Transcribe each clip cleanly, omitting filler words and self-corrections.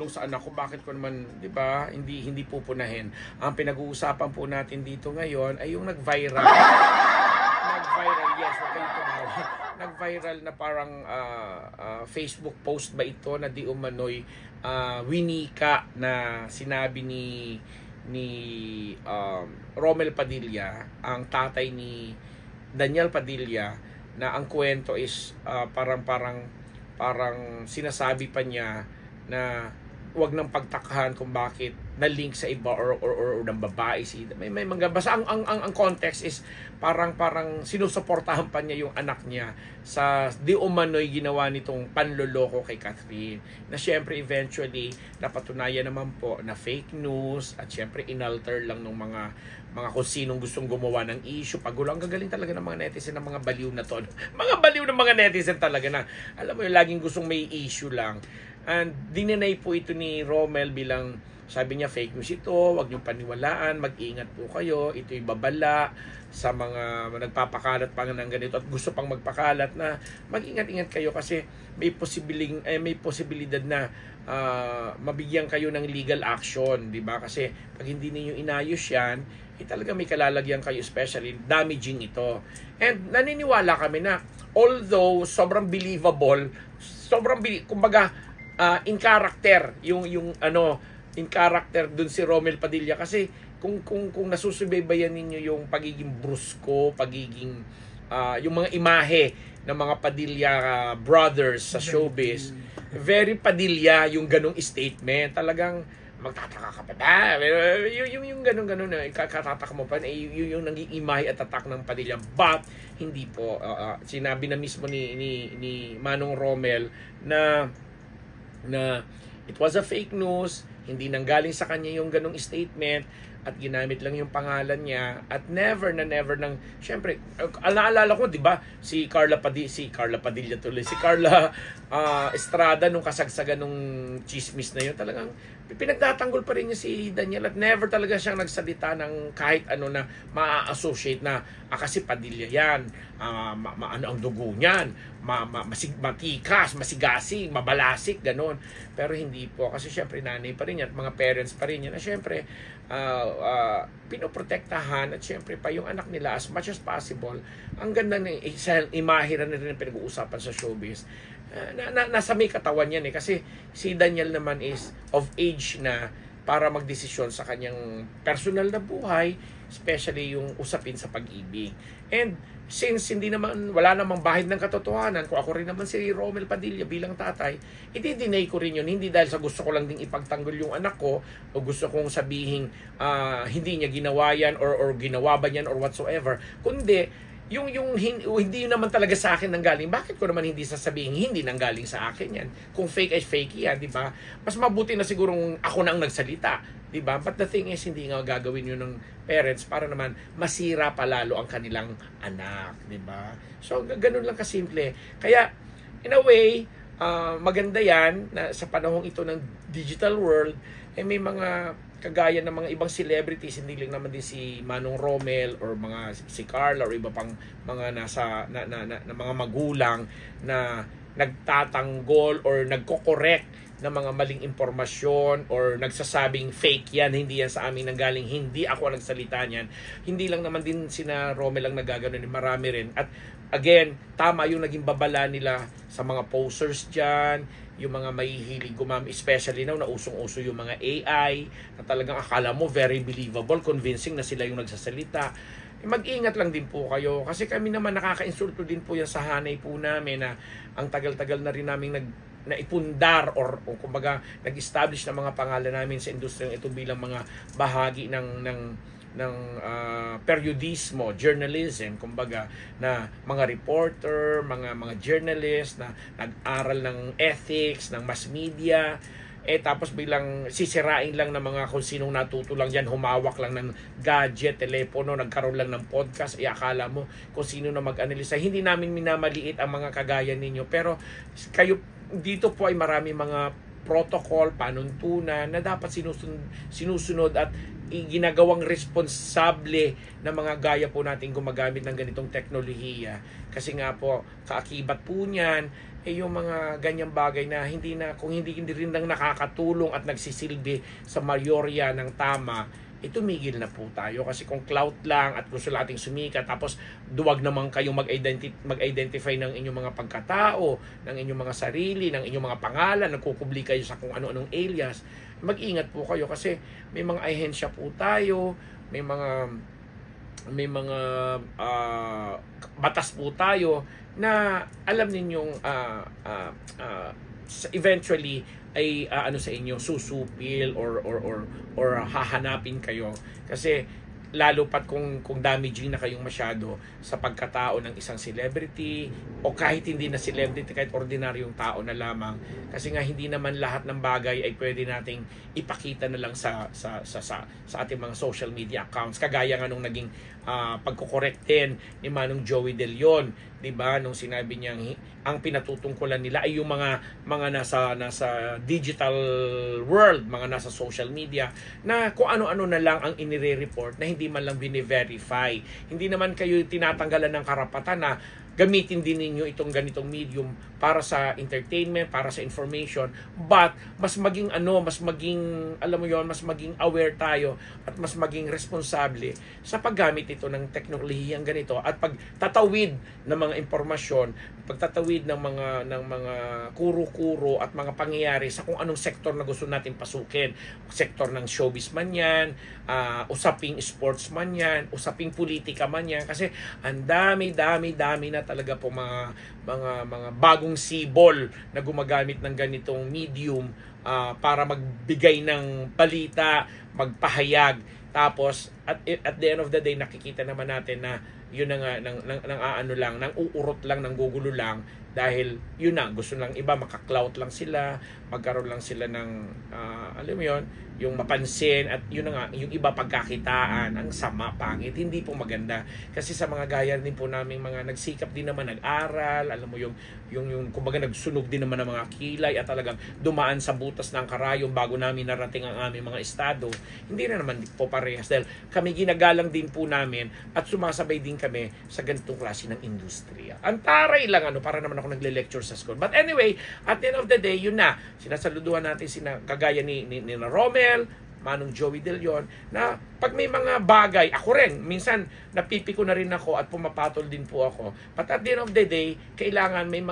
makatulong sa anak ko, bakit ko naman, 'di ba, hindi pupunahin. Ang pinag-uusapan po natin dito ngayon ay yung nag-viral. Yes, okay ito na. Nag-viral na parang Facebook post ba ito na di umano'y winika na sinabi ni Romel Padilla, ang tatay ni Daniel Padilla, na ang kwento is parang sinasabi pa niya na wag nang pagtakhan kung bakit na-link sa iba or ng babae si may mga basta ang context is parang sinusuportahan pa niya yung anak niya sa di umano'y ginawa nitong panloloko kay Catherine, na syempre eventually napatunayan naman po na fake news at syempre inalter lang ng mga kung sinong gustong gumawa ng issue. Pagulo, ang gagaling talaga ng mga netizen, ng mga baliw na to. Mga baliw ng mga netizen talaga na, alam mo yung laging gustong may issue lang. And dininay po ito ni Romel bilang, sabi niya, fake news ito, wag niyong paniwalaan, mag-ingat po kayo, ito'y babala sa mga nagpapakalat pa ng ganito at gusto pang magpakalat, na mag-ingat-ingat kayo kasi may posibilidad na mabigyan kayo ng legal action, di ba? Kasi pag hindi niyo inayos yan, talaga may kalalagyan kayo, especially damaging ito. And naniniwala kami na although sobrang believable, kumbaga in character yung in character dun si Romel Padilla, kasi kung nasusubaybayan ninyo yung pagiging brusko, pagiging yung mga imahe ng mga Padilla brothers sa showbiz, very Padilla yung ganong statement. Talagang magtataka ka pa ba? Yung ganun na katatak mo pa, yung naging imahe at tatak ng Padilla. But hindi po, sinabi na mismo ni Manong Romel na it was a fake news, hindi nanggaling sa kanya yung ganong statement at ginamit lang yung pangalan niya, at never nang syempre naalala ko, 'di ba, si Carla Estrada nung kasagsagan nung chismis na yun, talagang pinagtatanggol pa rin niya si Daniel at never talaga siyang nagsalita ng kahit ano na ma-associate na kasi Padilla yan, ano ang dugo niyan, matikas, masigasig, mabalasik, ganon. Pero hindi po, kasi syempre nanay pa rin yan at mga parents pa rin yan, na syempre pinoprotektahan, at syempre pa yung anak nila as much as possible. Ang ganda ng imahe na rin pinag-uusapan sa showbiz, nasa may katawan yan kasi si Daniel naman is of age na para magdesisyon sa kanyang personal na buhay, especially yung usapin sa pag-ibig. And since wala namang bahid ng katotohanan, kung ako rin naman si Romel Padilla bilang tatay, i-deny ko rin yun, hindi dahil sa gusto ko lang ding ipagtanggol yung anak ko o gusto kong sabihin hindi niya ginawa yan or ginawa ba yan or whatsoever, kundi yung hindi naman talaga sa akin nanggaling, bakit ko naman hindi sasabihin hindi nanggaling sa akin yan? Kung fake ay fake yan, di ba? Mas mabuti na sigurong ako na ang nagsalita, di ba? But the thing is, hindi nga gagawin yun ng parents para naman masira palalo ang kanilang anak, di ba? So, ganun lang kasimple. Kaya, in a way, maganda yan na sa panahong ito ng digital world, may mga kagaya ng mga ibang celebrities, hindi lang naman din si Manong Romel or si Carla or iba pang mga na mga magulang na nagtatanggol or nagko-correct ng mga maling impormasyon or nagsasabing fake yan, hindi yan sa amin nanggaling, hindi ako ang nagsalita niyan. Hindi lang naman din sina Romel ang nagagano, marami rin. At again, tama yung naging babala nila sa mga posters dyan, yung mga mahihilig especially now na usong-uso yung mga AI na talagang akala mo very believable, convincing na sila yung nagsasalita. Mag-ingat lang din po kayo kasi kami naman nakaka-insulto din po yan sa hanay po namin na ang tagal-tagal na rin namin naipundar or kumbaga nag-establish na mga pangalan namin sa industriyang ito bilang mga bahagi ng periodismo, journalism, kumbaga na mga reporter, mga journalist na nag-aral ng ethics, ng mass media, tapos bilang sisirain lang ng mga kung sinong natuto lang dyan, humawak lang ng gadget, telepono, nagkaroon lang ng podcast, akala mo kung sino na mag-analisa. Hindi namin minamaliit ang mga kagaya ninyo, pero kayo dito po ay marami mga protocol, panuntunan na dapat sinusunod at ginagawang responsable na mga gaya po natin gumagamit ng ganitong teknolohiya. Kasi nga po, kaakibat po niyan, yung mga ganyang bagay na kung hindi rin lang nakakatulong at nagsisilbi sa mayorya ng tama, tumigil na po tayo. Kasi kung clout lang at gusto nating sumikat, tapos duwag naman kayong mag-identify ng inyong mga pagkatao, ng inyong mga sarili, ng inyong mga pangalan, nagkukubli kayo sa kung ano-anong alias, mag-ingat po kayo kasi may mga ahensya po tayo, may mga batas po tayo na alam ninyong eventually ay ano sa inyo, susupil or hahanapin kayo kasi lalo pat kung damaging na kayong masyado sa pagkatao ng isang celebrity o kahit hindi na celebrity, kahit ordinaryong tao na lamang, kasi nga hindi naman lahat ng bagay ay pwede nating ipakita na lang sa ating mga social media accounts, kagaya nga nung naging pagkokorektin ni Manong Joey De Leon, 'di ba, nung sinabi niya ang pinatutungkulan nila ay yung mga nasa digital world, mga nasa social media, na kung ano-ano na lang ang inire-report na hindi man lang bine-verify. Hindi naman kayo tinatanggalan ng karapatan na gamitin din ninyo itong ganitong medium para sa entertainment, para sa information, but mas maging alam mo yon, mas maging aware tayo at mas maging responsable sa paggamit ito ng teknolohiyang ganito at pagtatawid ng mga impormasyon, pagtatawid ng mga kuro-kuro at mga pangyayari sa kung anong sektor na gusto natin pasukin. Sektor ng showbiz man yan, usaping sports man yan, usaping politika man yan, kasi ang dami na talaga po mga bagong sibol na gumagamit ng ganitong medium para magbigay ng balita, magpahayag. Tapos at the end of the day, nakikita naman natin na yun na nga nang uurot lang, nang gugulo lang, dahil yun na, gusto lang iba maka-clout lang sila, magkaroon lang sila ng alam mo yun, yung mapansin, at yun na nga, yung iba pagkakitaan, ang sama, pangit, hindi po maganda. Kasi sa mga gaya din po namin mga nagsikap din naman, nag-aral, alam mo yung kumbaga nagsunog din naman ng mga kilay at talagang dumaan sa butas ng karayom bago namin narating ang aming mga estado, hindi na naman po parehas dahil kami ginagalang din po namin at sumasabay din kami sa ganitong klase ng industriya. Ang taray lang para naman ako nagle-lecture sa school. But anyway, at the end of the day, yun na, sinasaluduhan natin kagaya ni Romel, Manong Joey De Leon, na pag may mga bagay, ako rin, minsan napipiko na rin ako at pumapatol din po ako. But at the end of the day, kailangan may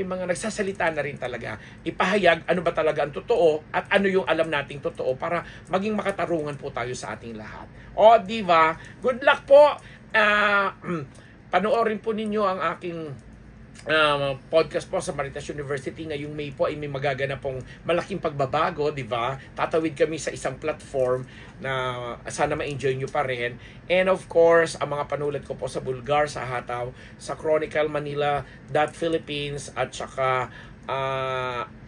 mga nagsasalita na rin talaga. Ipahayag ano ba talaga ang totoo at ano yung alam nating totoo para maging makatarungan po tayo sa ating lahat. O, diba? Good luck po! Panoorin po ninyo ang aking podcast po sa Maritas University ngayong May po ay may magaganap pong malaking pagbabago, di ba? Tatawid kami sa isang platform na sana ma-enjoy nyo pa rin. And of course, ang mga panulat ko po sa Bulgar, sa Hataw, sa Chronicle Manila, Philippines, at saka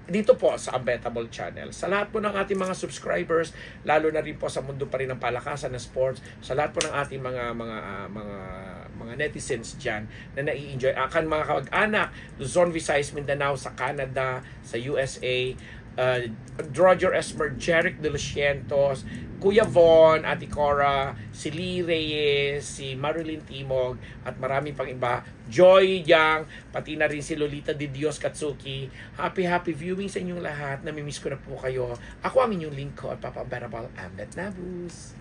dito po sa Unbettable Channel. Sa lahat po ng ating mga subscribers, lalo na rin po sa mundo pa rin ng palakasan ng sports, sa lahat po ng ating mga netizens dyan na nai-enjoy, akan mga kamag-anak, Luzon, Visayas, Mindanao, sa Canada, sa USA, Roger Esmer, Jeric De Los Cientos, Kuya Von, Ate Cora, si Lee Reyes, si Marilyn Timog, at marami pang iba, Joy Yang, pati na rin si Lolita Di Dios Katsuki. Happy viewing sa inyong lahat. Namimiss ko na po kayo. Ako ang inyong lingkod, Papa Unbettable, Ambet Nabus.